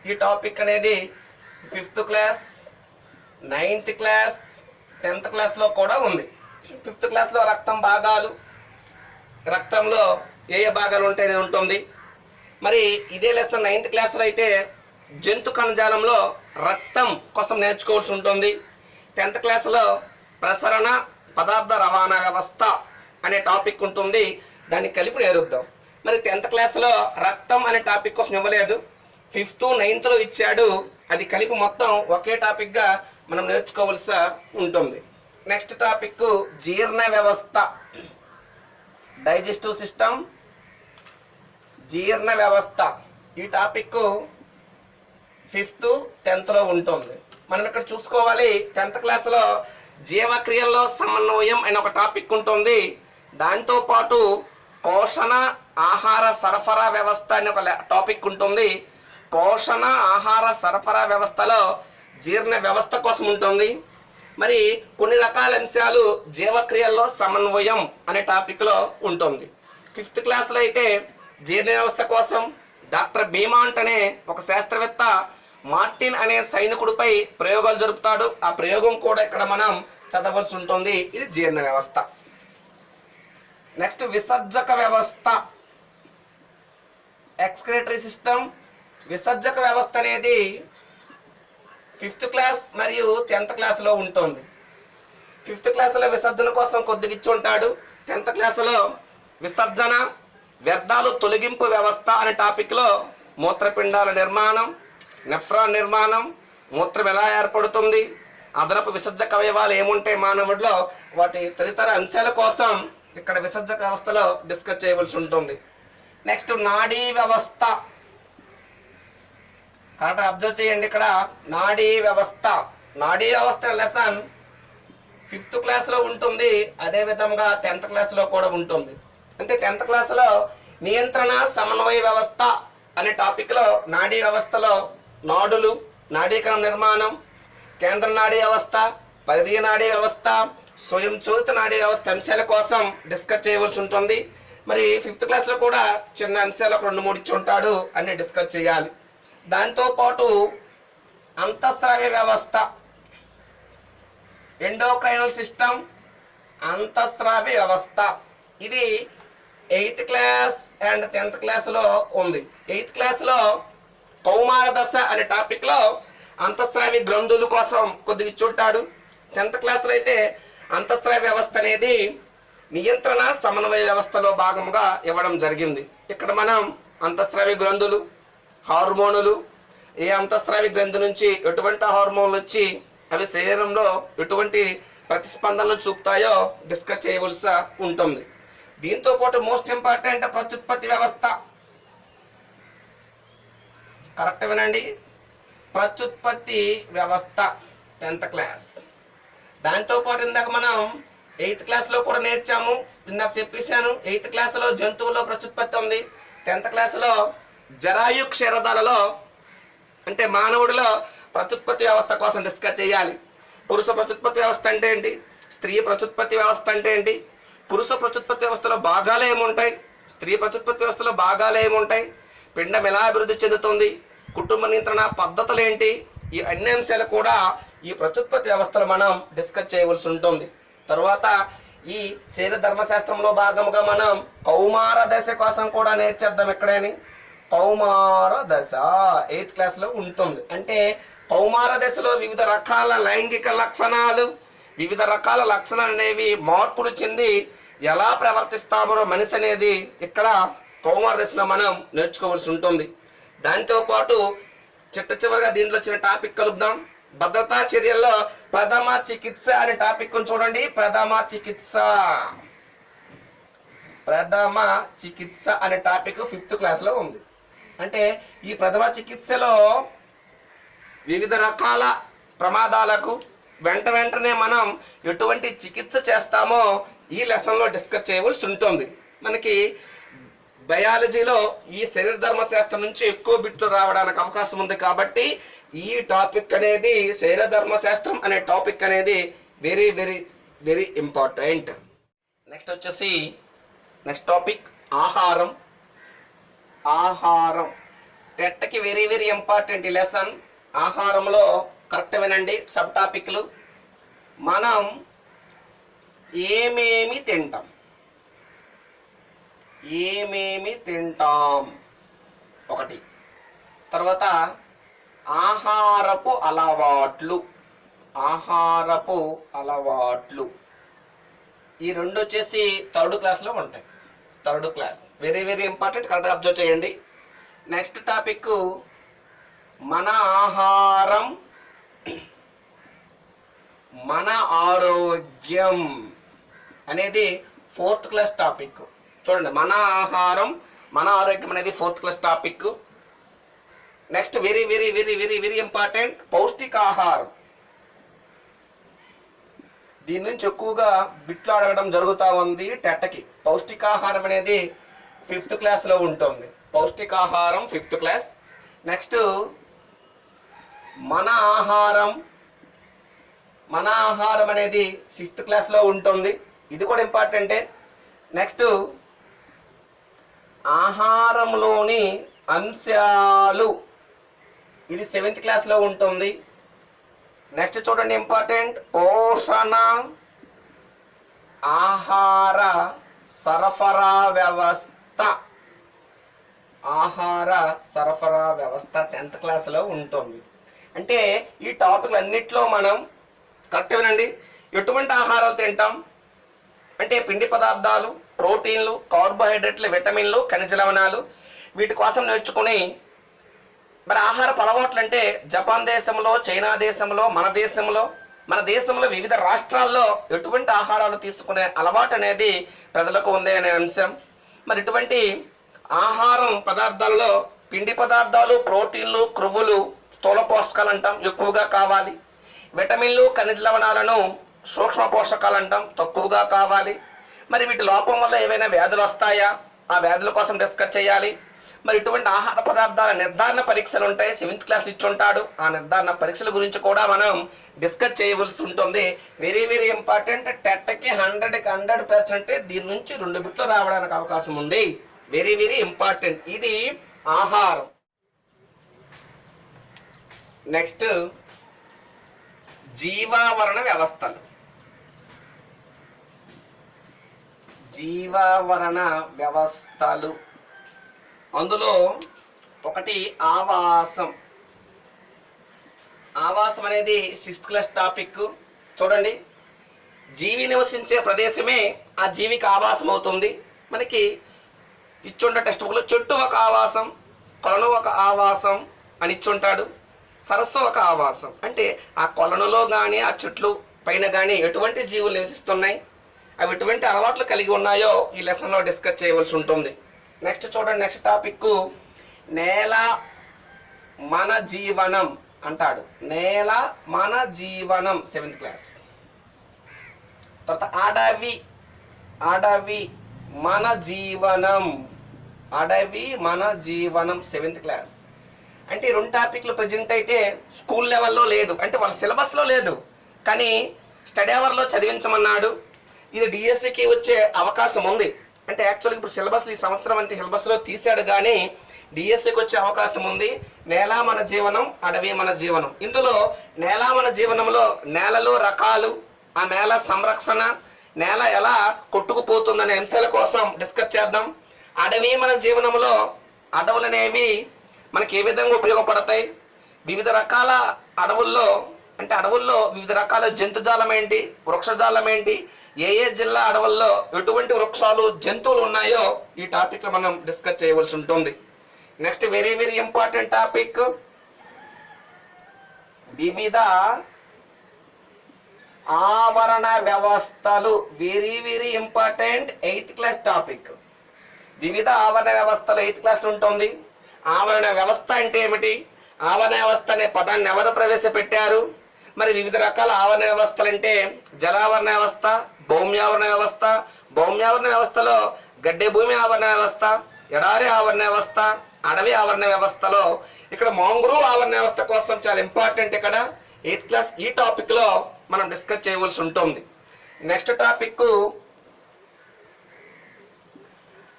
ఈ టాపిక్ అనేది 5th class, 9th class, 10th క్లాస్లో కూడా ఉంది. 5th క్లాస్లో రక్తం భాగాలు, రక్తంలో ఏ ఏ భాగాలు ఉంటాయని ఉంటుంది. మరి ఇదే లెసన్ 9th క్లాస్లో అయితే జంతు కణజాలంలో రక్తం కోసం నేర్చుకోవాల్సి ఉంటుంది. 10th క్లాస్లో ప్రసరణ పదార్థ రవాణా వ్యవస్థ అనే టాపిక్ ఉంటుంది, దాన్ని కలిపి నేర్చుద్దాం. మరి 10th క్లాస్లో రక్తం అనే టాపిక్ కోసం ఇవ్వలేదు, 5th 9thలో ఇచ్చాడు. అది కలిపి మొత్తం ఒకే టాపిక్గా మనం నేర్చుకోవాల్సి ఉంటుంది. నెక్స్ట్ టాపిక్ జీర్ణ వ్యవస్థ, డైజెస్టివ్ సిస్టమ్, జీర్ణ వ్యవస్థ. ఈ టాపిక్ 5th 10thలో ఉంటుంది. మనం ఇక్కడ చూసుకోవాలి 10th క్లాస్లో జీవక్రియల్లో సమన్వయం అనే ఒక టాపిక్ ఉంటుంది. దాంతోపాటు పోషణ ఆహార సరఫరా వ్యవస్థ అనే ఒక టాపిక్ ఉంటుంది. పోషణ ఆహార సరఫరా వ్యవస్థలో జీర్ణ వ్యవస్థ కోసం ఉంటుంది. మరి కొన్ని రకాల అంశాలు జీవక్రియల్లో సమన్వయం అనే టాపిక్లో ఉంటుంది. 5th క్లాస్లో అయితే జీర్ణ వ్యవస్థ కోసం డాక్టర్ బీమాంట్ అనే ఒక శాస్త్రవేత్త మార్టిన్ అనే సైనికుడిపై ప్రయోగాలు జరుపుతాడు. ఆ ప్రయోగం కూడా ఇక్కడ మనం చదవలసి ఉంటుంది. ఇది జీర్ణ వ్యవస్థ. నెక్స్ట్ విసర్జక వ్యవస్థ, ఎక్స్క్రిటరీ సిస్టమ్. విసర్జక వ్యవస్థ అనేది 5th క్లాస్ మరియు 10th క్లాస్లో ఉంటుంది. 5th క్లాస్లో విసర్జన కోసం కొద్దిగా ఇచ్చి ఉంటాడు. 10th క్లాస్లో విసర్జన వ్యర్థాలు తొలగింపు వ్యవస్థ అనే టాపిక్లో మూత్రపిండాల నిర్మాణం, నెఫ్రాన్ నిర్మాణం, మూత్రం ఎలా ఏర్పడుతుంది, అదనపు విసర్జక అవయవాలు ఏముంటాయి మానవుడిలో, వాటి తదితర అంశాల కోసం ఇక్కడ విసర్జక వ్యవస్థలో డిస్కస్ చేయవలసి ఉంటుంది. నెక్స్ట్ నాడీ వ్యవస్థ. కరెక్ట్ అబ్జర్వ్ చేయండి. ఇక్కడ నాడీ వ్యవస్థ, నాడీ వ్యవస్థ లెసన్ 5th క్లాస్లో ఉంటుంది. అదే విధంగా 10th క్లాస్లో కూడా ఉంటుంది. అంటే 10th క్లాస్లో నియంత్రణ సమన్వయ వ్యవస్థ అనే టాపిక్లో నాడీ వ్యవస్థలో నాడులు, నాడీకరణ నిర్మాణం, కేంద్ర నాడీ వ్యవస్థ, పరిధీయ నాడీ వ్యవస్థ, స్వయం చోదిత నాడీ వ్యవస్థ అంశాల కోసం డిస్కస్ చేయవలసి ఉంటుంది. మరి 5th క్లాస్లో కూడా చిన్న అంశాలు 2-3 ఇచ్చి ఉంటాడు, అన్ని డిస్కస్ చేయాలి. దాంతోపాటు అంతఃస్రావ వ్యవస్థ, ఎండోక్రైనల్ సిస్టమ్, అంతఃస్రావ వ్యవస్థ. ఇది 8th క్లాస్ అండ్ 10th క్లాస్లో ఉంది. 8th క్లాస్లో కౌమార దశ అనే టాపిక్లో అంతఃస్రావి గ్రంథుల కోసం కొద్దిగా ఇచ్చుంటాడు. 10th క్లాస్లో అయితే అంతఃస్రావ వ్యవస్థ అనేది నియంత్రణ సమన్వయ వ్యవస్థలో భాగంగా ఇవ్వడం జరిగింది. ఇక్కడ మనం అంతఃస్రావి గ్రంథులు, హార్మోనులు, ఏ అంతఃస్రావి గ్రంథి నుంచి ఎటువంటి హార్మోన్లు వచ్చి అవి శరీరంలో ఎటువంటి ప్రతిస్పందనలు చూపుతాయో డిస్కస్ చేయవలసి ఉంటుంది. దీంతో పాటు మోస్ట్ ఇంపార్టెంట్ ప్రత్యుత్పత్తి వ్యవస్థ. కరెక్ట్ వినండి, ప్రత్యుత్పత్తి వ్యవస్థ 10th క్లాస్. దాంతోపాటు ఇందాక మనం 8th క్లాస్లో కూడా నేర్చాము, ఇందాక చెప్పేశాను. 8th క్లాస్లో జంతువుల్లో ప్రత్యుత్పత్తి ఉంది. 10th క్లాస్లో జరాయు క్షీరదాలలో అంటే మానవుడిలో ప్రత్యుత్పత్తి వ్యవస్థ కోసం డిస్కస్ చేయాలి. పురుష ప్రత్యుత్పత్తి వ్యవస్థ అంటే ఏంటి, స్త్రీ ప్రత్యుత్పత్తి వ్యవస్థ అంటే ఏంటి, పురుష ప్రత్యుత్పత్తి వ్యవస్థలో భాగాలు ఏముంటాయి, స్త్రీ ప్రత్యుత్పత్తి వ్యవస్థలో భాగాలు ఏముంటాయి, పిండం ఎలా అభివృద్ధి చెందుతుంది, కుటుంబ నియంత్రణ పద్ధతులు ఏంటి, ఈ అన్ని అంశాలు కూడా ఈ ప్రత్యుత్పత్తి వ్యవస్థలో మనం డిస్కస్ చేయవలసి ఉంటుంది. తర్వాత ఈ శరీర ధర్మశాస్త్రంలో భాగంగా మనం కౌమార దశ కోసం కూడా నేర్చేద్దాం. ఎక్కడని కౌమార దశ 8th క్లాస్లో ఉంటుంది. అంటే కౌమార దశలో వివిధ రకాల లైంగిక లక్షణాలు, వివిధ రకాల లక్షణాలు అనేవి మార్పులు చెంది ఎలా ప్రవర్తిస్తామో మనిషి అనేది ఇక్కడ కౌమార దశలో మనం నేర్చుకోవాల్సి ఉంటుంది. దాంతోపాటు చివరిగా దీంట్లో చిన్న టాపిక్ కలుపుదాం. భద్రతా చర్యల్లో ప్రథమ చికిత్స అనే టాపిక్ చూడండి. ప్రథమ చికిత్స అనే టాపిక్ 5th క్లాస్లో ఉంది. అంటే ఈ ప్రథమ చికిత్సలో వివిధ రకాల ప్రమాదాలకు వెంటనే మనం ఎటువంటి చికిత్స చేస్తామో ఈ లెసన్లో డిస్కస్ చేయవలసి ఉంటుంది. మనకి బయాలజీలో ఈ శరీర ధర్మశాస్త్రం నుంచి ఎక్కువ బిట్లు రావడానికి అవకాశం ఉంది కాబట్టి ఈ టాపిక్ అనేది శరీర ధర్మశాస్త్రం అనే టాపిక్ అనేది very very very important. Next వచ్చేసి నెక్స్ట్ టాపిక్ ఆహారం. ఆహారం టెట్కి వెరీ వెరీ ఇంపార్టెంట్ ఈ లెసన్. ఆహారంలో కరెక్ట్ వినండి సబ్ టాపిక్లు. మనం ఏమేమి తింటాం, ఏమేమి తింటాం ఒకటి. తర్వాత ఆహారపు అలవాట్లు, ఆహారపు అలవాట్లు. ఈ రెండు వచ్చేసి థర్డ్ క్లాస్లో ఉంటాయి. Third class very very important, కరెక్ట్గా అబ్జర్వ్ చేయండి. నెక్స్ట్ టాపిక్ మన ఆహారం మన ఆరోగ్యం అనేది ఫోర్త్ క్లాస్ టాపిక్. చూడండి, మన ఆహారం మన ఆరోగ్యం అనేది fourth class topic. Next very very very very very important పౌష్టికాహారం. దీని నుంచి ఎక్కువగా బిట్లు అడగడం జరుగుతూ ఉంది టెట్కి. పౌష్టికాహారం అనేది 5th క్లాస్లో ఉంటుంది. పౌష్టికాహారం 5th క్లాస్. నెక్స్ట్ మన ఆహారం, మన ఆహారం అనేది 6th క్లాస్లో ఉంటుంది. ఇది కూడా ఇంపార్టెంటే. నెక్స్ట్ ఆహారంలోని అంశాలు, ఇది 7th క్లాస్లో ఉంటుంది. నెక్స్ట్ చూడండి ఇంపార్టెంట్ పోషణ ఆహార సరఫరా వ్యవస్థ. ఆహార సరఫరా వ్యవస్థ 10th క్లాస్లో ఉంటుంది. అంటే ఈ టాపిక్లు అన్నిట్లో మనం కరెక్ట్ వినండి. ఎటువంటి ఆహారాలు తింటాం అంటే పిండి పదార్థాలు, ప్రోటీన్లు, కార్బోహైడ్రేట్లు, విటమిన్లు, ఖనిజ లవణాలు, వీటి కోసం నేర్చుకుని మరి ఆహారపు అలవాట్లు అంటే జపాన్ దేశంలో, చైనా దేశంలో, మన దేశంలో వివిధ రాష్ట్రాల్లో ఎటువంటి ఆహారాలు తీసుకునే అలవాటు అనేది ప్రజలకు ఉంది అనే అంశం. మరి ఇటువంటి ఆహారం పదార్థాల్లో పిండి పదార్థాలు, ప్రోటీన్లు, క్రొవ్వులు, స్థూల పోషకాలు అంటాం ఎక్కువగా కావాలి. విటమిన్లు, ఖనిజ లవణాలను సూక్ష్మ పోషకాలు అంటాం తక్కువగా కావాలి. మరి వీటి లోపం వల్ల ఏవైనా వ్యాధులు వస్తాయా, ఆ వ్యాధుల కోసం డిస్కస్ చేయాలి. మరి ఇటువంటి ఆహార పదార్థాల నిర్ధారణ పరీక్షలు ఉంటాయి, 7th క్లాస్ ఇచ్చుంటాడు. ఆ నిర్ధారణ పరీక్షల గురించి కూడా మనం డిస్కస్ చేయవలసి ఉంటుంది. Very very important. టెట్కి 100కి 100% దీని నుంచి 2 బిట్లు రావడానికి అవకాశం ఉంది. Very very important. ఇది ఆహారం. నెక్స్ట్ జీవావరణ వ్యవస్థలు. జీవావరణ వ్యవస్థలు అందులో ఒకటి ఆవాసం. ఆవాసం అనేది 6th క్లాస్ టాపిక్. చూడండి, జీవి నివసించే ప్రదేశమే ఆ జీవికి ఆవాసం అవుతుంది. మనకి ఇచ్చుండే టెక్స్ట్ బుక్లో చెట్టు ఒక ఆవాసం, కొలను ఒక ఆవాసం అని ఇచ్చుంటాడు. సరస్సు ఒక ఆవాసం. అంటే ఆ కొలనులో కానీ ఆ చెట్లు పైన కానీ ఎటువంటి జీవులు నివసిస్తున్నాయి, అవి ఎటువంటి అలవాట్లు కలిగి ఉన్నాయో ఈ లెసన్లో డిస్కస్ చేయవలసి ఉంటుంది. నెక్స్ట్ చూడండి, నెక్స్ట్ టాపిక్ నేల మన జీవనం అంటాడు. నేల మన జీవనం 7th క్లాస్. తర్వాత అడవి, అడవి మన జీవనం, అడవి మన జీవనం 7th క్లాస్. అంటే 2 టాపిక్లు ప్రజెంట్ అయితే స్కూల్ లెవెల్లో లేదు, అంటే వాళ్ళ సిలబస్లో లేదు, కానీ స్టడీ అవర్లో చదివించమన్నాడు. ఇది డిఎస్సికి వచ్చే అవకాశం ఉంది. అంటే యాక్చువల్గా ఇప్పుడు సిలబస్ ఈ సంవత్సరం అంటే సిలబస్లో తీశాడు, కానీ డిఎస్సికి వచ్చే అవకాశం ఉంది. నేల మన జీవనం, అడవి మన జీవనం. ఇందులో నేల మన జీవనంలో నేలలో రకాలు, ఆ నేల సంరక్షణ, నేల ఎలా కొట్టుకుపోతుందనే అంశాల కోసం డిస్కస్ చేద్దాం. అడవి మన జీవనంలో అడవులు అనేవి మనకి ఏ విధంగా ఉపయోగపడతాయి, వివిధ రకాల అడవుల్లో అంటే అడవుల్లో వివిధ రకాల జంతుజాలం ఏంటి, వృక్షజాలం ఏంటి, ఏ ఏ జిల్లా అడవుల్లో ఎటువంటి వృక్షాలు, జంతువులు ఉన్నాయో ఈ టాపిక్లో మనం డిస్కస్ చేయవలసి ఉంటుంది. Next very very important topic వివిధ ఆవరణ వ్యవస్థలు. Very very important 8th class topic. వివిధ ఆవరణ వ్యవస్థలు 8th క్లాస్లో ఉంటుంది. ఆవరణ వ్యవస్థ అంటే ఏమిటి, ఆవరణ వ్యవస్థ అనే పదాన్ని ఎవరు ప్రవేశపెట్టారు, మరి వివిధ రకాల ఆవరణ వ్యవస్థలు అంటే జలావరణ వ్యవస్థ, భౌమ్యావరణ వ్యవస్థ. భౌమ్యావరణ వ్యవస్థలో గడ్డే భూమి ఆవరణ వ్యవస్థ, ఎడారి ఆవరణ వ్యవస్థ, అడవి ఆవరణ వ్యవస్థలో ఇక్కడ మాంగ్రూవ్ ఆవరణ వ్యవస్థ కోసం చాలా ఇంపార్టెంట్. ఇక్కడ 8th క్లాస్ ఈ టాపిక్ లో మనం డిస్కస్ చేయవలసి ఉంటుంది. నెక్స్ట్ టాపిక్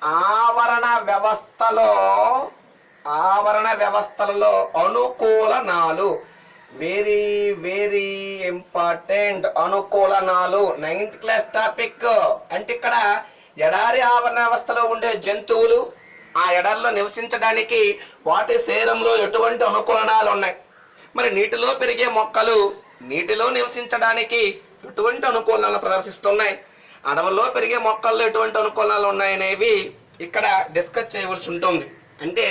ఆవరణ వ్యవస్థలలో అనుకూలనాలు. Very very important. అనుకూలనాలు 9th క్లాస్ టాపిక్. అంటే ఇక్కడ ఎడారి ఆవరణ వ్యవస్థలో ఉండే జంతువులు ఆ ఎడారిలో నివసించడానికి వాటి శరీరంలో ఎటువంటి అనుకూలనాలు ఉన్నాయి, మరి నీటిలో పెరిగే మొక్కలు నీటిలో నివసించడానికి ఎటువంటి అనుకూలనాలు ప్రదర్శిస్తున్నాయి, అడవుల్లో పెరిగే మొక్కల్లో ఎటువంటి అనుకూలనాలు ఉన్నాయనేవి ఇక్కడ డిస్కస్ చేయవలసి ఉంటుంది. అంటే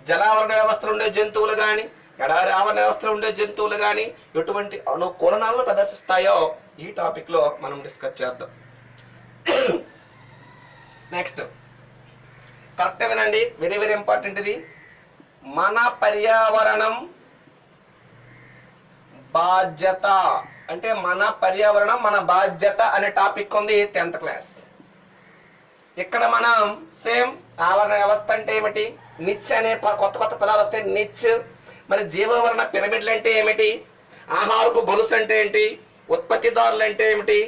జలావరణ వ్యవస్థలో ఉండే జంతువులు కానీ ఎడారి ఆవరణ వ్యవస్థలో ఉండే జంతువులు కానీ ఎటువంటి అనుకూలనాలను ప్రదర్శిస్తాయో ఈ టాపిక్ లో మనం డిస్కస్ చేద్దాం. నెక్స్ట్ కరెక్ట్ వినండి, వెరీ వెరీ ఇంపార్టెంట్. ఇది మన పర్యావరణం బాధ్యత. అంటే మన పర్యావరణం మన బాధ్యత అనే టాపిక్ ఉంది 10th క్లాస్. ఇక్కడ మనం సేమ్ ఆవరణ వ్యవస్థ అంటే ఏమిటి, నిచ్ అనే కొత్త పదాలు వస్తాయి. నిచ్. మరి జీవవరణ పిరమిడ్లు అంటే ఏమిటి, ఆహారపు గొలుసు అంటే ఏంటి, ఉత్పత్తిదారులు అంటే ఏమిటి,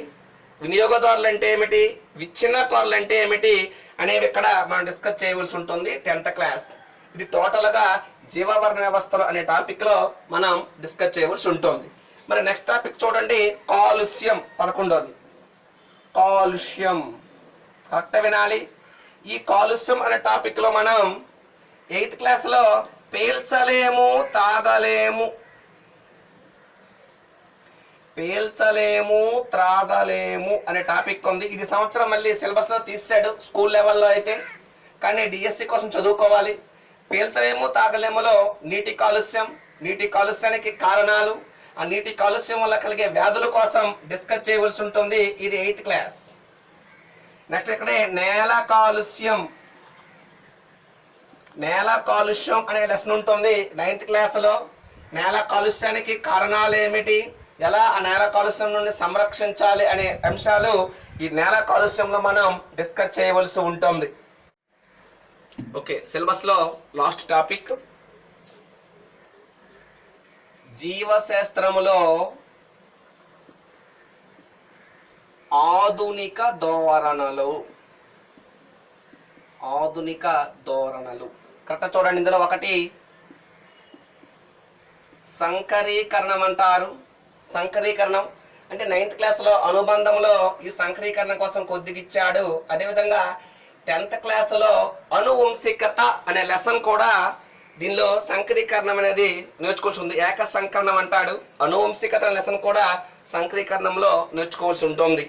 వినియోగదారులు అంటే ఏమిటి, విచ్ఛిన్నకారులు అంటే ఏమిటి అనేవి ఇక్కడ మనం డిస్కస్ చేయవలసి ఉంటుంది 10th క్లాస్. ఇది టోటల్ గా జీవవరణ వ్యవస్థలు అనే టాపిక్ లో మనం డిస్కస్ చేయవలసి ఉంటుంది. మరి నెక్స్ట్ టాపిక్ చూడండి, కాలుష్యం. 11వది కాలుష్యం. కరెక్ట్ వినాలి. ఈ కాలుష్యం అనే టాపిక్ లో మనం 8th క్లాస్ లో పేల్చలేము త్రాగలేము అనే టాపిక్ ఉంది. ఇది సంవత్సరం మళ్ళీ సిలబస్ లో తీసాడు స్కూల్ లెవెల్లో అయితే, కానీ డిఎస్సి కోసం చదువుకోవాలి. పేల్చలేము తాగలేములో నీటి కాలుష్యం, నీటి కాలుష్యానికి కారణాలు, ఆ నీటి కాలుష్యం వల్ల కలిగే వ్యాధుల కోసం డిస్కస్ చేయవలసి ఉంటుంది. ఇది 8th క్లాస్. నెక్స్ట్ ఇక్కడే నేల కాలుష్యం అనే లెసన్ ఉంటుంది 9th క్లాస్ లో. నేల కాలుష్యానికి కారణాలు ఏమిటి, ఎలా ఆ నేల కాలుష్యం నుండి సంరక్షించాలి అనే అంశాలు ఈ నేల కాలుష్యంలో మనం డిస్కస్ చేయవలసి ఉంటుంది. ఓకే, సిలబస్ లో లాస్ట్ టాపిక్ జీవశాస్త్రములో ఆధునిక ధోరణులు. కరెక్ట్ చూడండి. ఇందులో ఒకటి సంకరీకరణం అంటారు. సంకరీకరణం అంటే 9th క్లాస్ లో అనుబంధంలో ఈ సంకరీకరణం కోసం కొద్దిగా ఇచ్చాడు. అదేవిధంగా 10th క్లాస్ లో అనువంశికత అనే లెసన్ కూడా దీనిలో సంకరీకరణం అనేది నేర్చుకోవాల్సి ఉంది. ఏక సంకరణం అంటాడు. అనువంశికత అనే లెసన్ కూడా సంకరీకరణంలో నేర్చుకోవాల్సి ఉంటుంది.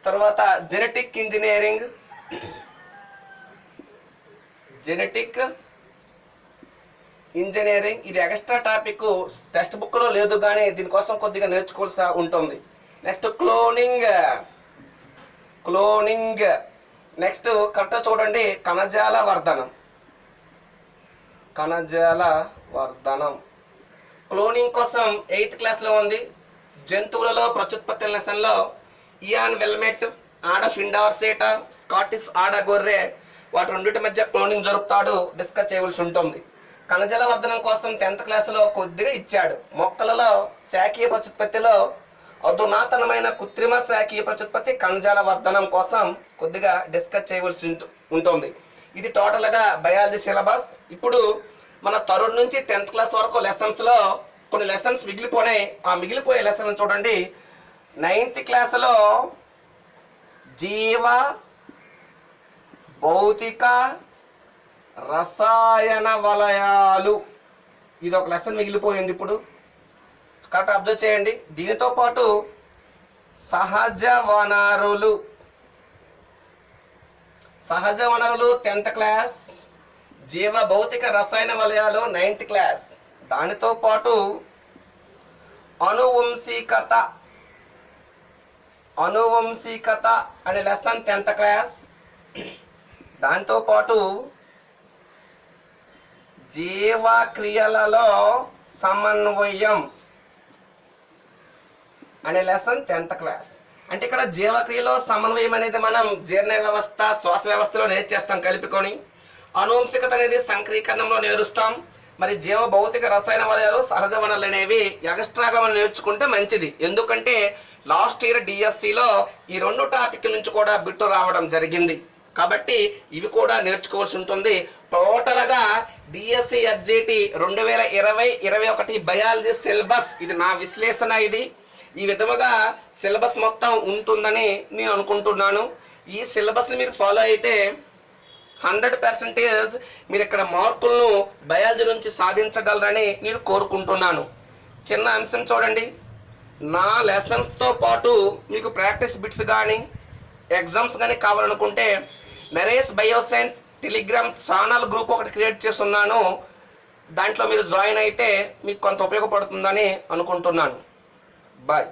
తర్వాత జెనెటిక్ ఇంజనీరింగ్, ఇది ఎక్స్ట్రా టాపిక్, టెక్స్ట్ బుక్ లో లేదు కానీ దీనికోసం కొద్దిగా నేర్చుకోవాల్సి ఉంటుంది. Next cloning. నెక్స్ట్ కరెక్ట్ చూడండి, కణజాల వర్ధనం. క్లోనింగ్ కోసం 8th క్లాస్ లో ఉంది. జంతువులలో ప్రత్యుత్పత్తి లెసన్ లో ఇయాన్ వెల్మెట్, ఆడ ఫిండార్సేటా, స్కాటిష్ ఆడ గొర్రె, వాటి రెండింటి మధ్య క్లోనింగ్ జరుపుతాడు. డిస్కస్ చేయవలసి ఉంటుంది. కణజాల వర్ధనం కోసం 10th క్లాస్ లో కొద్దిగా ఇచ్చాడు. మొక్కలలో శాఖీయ ప్రత్యుత్పత్తిలో అధునాతనమైన కృత్రిమ శాఖీయ ప్రత్యుత్పత్తి కణజాల వర్ధనం కోసం కొద్దిగా డిస్కస్ చేయవలసి ఉంటుంది. ఇది టోటల్ గా బయాలజీ సిలబస్. ఇప్పుడు మన థర్డ్ నుంచి 10th క్లాస్ వరకు లెసన్స్ లో కొన్ని లెసన్స్ మిగిలిపోయినాయి. ఆ మిగిలిపోయే లెసన్ చూడండి. 9th క్లాస్ లో జీవ భౌతిక రసాయన వలయాలు, ఇది ఒక లెసన్ మిగిలిపోయింది. ఇప్పుడు కరెక్ట్ అబ్జర్వ్ చేయండి. దీనితో పాటు సహజ వనరులు 10th క్లాస్, జీవ భౌతిక రసాయన వలయాలు 9th క్లాస్. దానితో పాటు అనువంశికత అనే లెసన్ 10th క్లాస్. దాంతో పాటు జీవక్రియలలో సమన్వయం అనే లెసన్ 10th క్లాస్. అంటే ఇక్కడ జీవక్రియలో సమన్వయం అనేది మనం జీర్ణ వ్యవస్థ, శ్వాస వ్యవస్థలో నేర్చేస్తాం కలుపుకొని. అనువంశికత అనేది సంక్రీకరణంలో నేర్చుతాం. మరి జీవ భౌతిక రసాయన వలయాలు, సహజ వనరులు అనేవి ఎక్స్ట్రాగా మనం నేర్చుకుంటే మంచిది. ఎందుకంటే లాస్ట్ ఇయర్ డిఎస్సిలో ఈ 2 టాపిక్ల నుంచి కూడా బిట్టు రావడం జరిగింది. కాబట్టి ఇవి కూడా నేర్చుకోవాల్సి ఉంటుంది. టోటల్గా డిఎస్సి ఎగ్జిటి 2020-21 బయాలజీ సిలబస్, ఇది నా విశ్లేషణ. ఇది ఈ విధముగా సిలబస్ మొత్తం ఉంటుందని నేను అనుకుంటున్నాను. ఈ సిలబస్ని మీరు ఫాలో అయితే 100% మీరు ఇక్కడ మార్కులను బయాలజీ నుంచి సాధించగలరని నేను కోరుకుంటున్నాను. చిన్న అంశం చూడండి, నా లెసన్స్తో పాటు మీకు ప్రాక్టీస్ బిట్స్ కానీ ఎగ్జామ్స్ కానీ కావాలనుకుంటే Naresh bioscience Telegram channel group ఒకటి క్రియేట్ చేస్తున్నాను. దాంట్లో మీరు జాయిన్ అయితే మీకు కొంత ఉపయోగపడుతుందని అనుకుంటున్నాను. బాయ్.